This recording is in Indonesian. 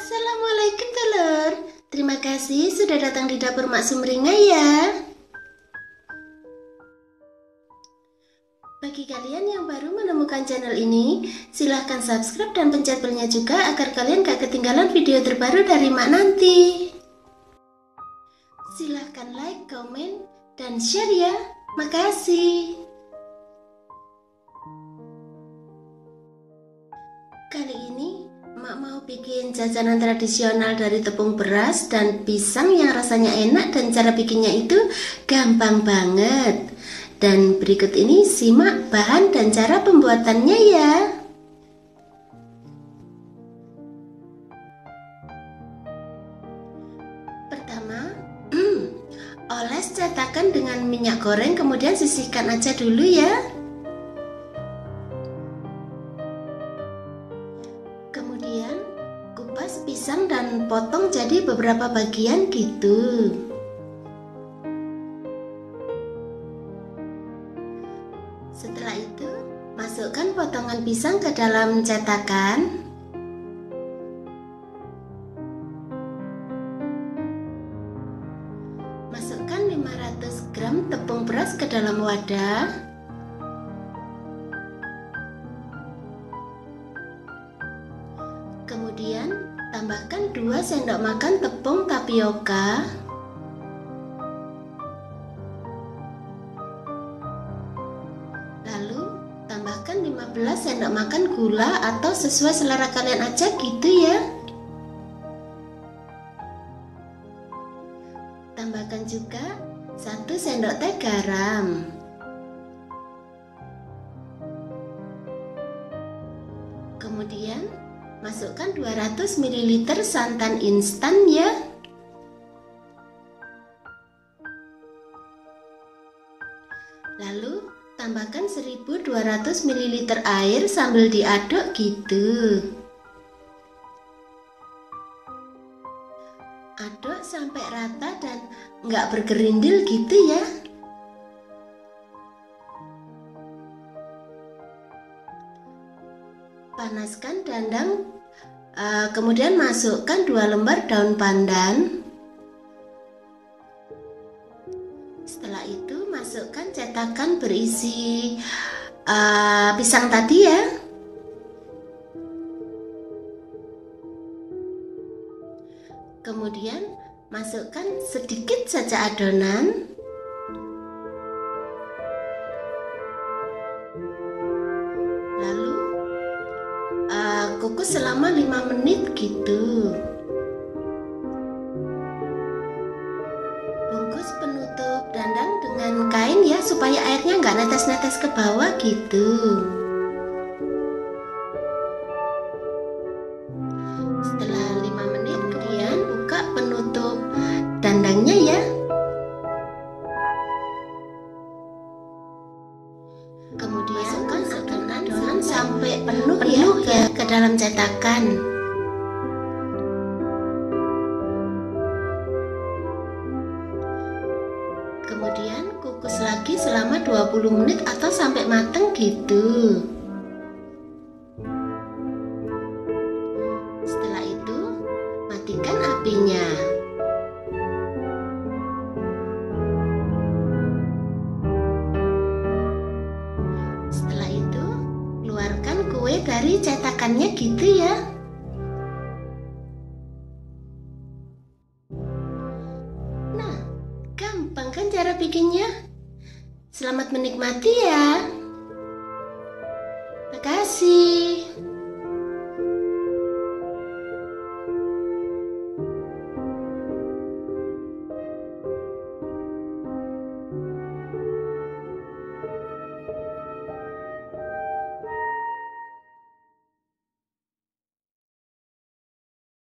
Assalamualaikum telur. Terima kasih sudah datang di dapur Mak Sumringah ya. Bagi kalian yang baru menemukan channel ini, silahkan subscribe dan pencet belnya juga agar kalian gak ketinggalan video terbaru dari Mak nanti. Silahkan like, komen, dan share ya. Makasih. Kali ini Mak mau bikin jajanan tradisional dari tepung beras dan pisang yang rasanya enak dan cara bikinnya itu gampang banget. Dan berikut ini simak bahan dan cara pembuatannya ya. Pertama, oles cetakan dengan minyak goreng, kemudian sisihkan aja dulu ya. Kemudian kupas pisang dan potong jadi beberapa bagian gitu. Setelah itu, masukkan potongan pisang ke dalam cetakan. Masukkan 500 gram tepung beras ke dalam wadah. Kemudian, tambahkan 2 sendok makan tepung tapioka. Lalu, tambahkan 15 sendok makan gula atau sesuai selera kalian aja gitu ya. Tambahkan juga 1 sendok teh garam. Kemudian, masukkan 200 ml santan instan ya. Lalu tambahkan 1200 ml air sambil diaduk gitu. Aduk sampai rata dan nggak bergerindil gitu ya. Panaskan dandang. Kemudian masukkan 2 lembar daun pandan. Setelah itu masukkan cetakan berisi pisang tadi ya. Kemudian masukkan sedikit saja adonan. Lalu kukus selama 5 menit gitu. Bungkus penutup dandang dengan kain ya, supaya airnya nggak netes-netes ke bawah gitu. Setelah 5 menit kemudian buka penutup dandangnya ya. Kemudian masukkan adonan sampai penuh ya ke dalam cetakan. Kemudian kukus lagi selama 20 menit atau sampai mateng gitu. Setelah itu, matikan apinya. Setelah itu, keluarkan kue dari cetakannya gitu ya. Nah, gampang kan cara bikinnya? Selamat menikmati ya. Makasih.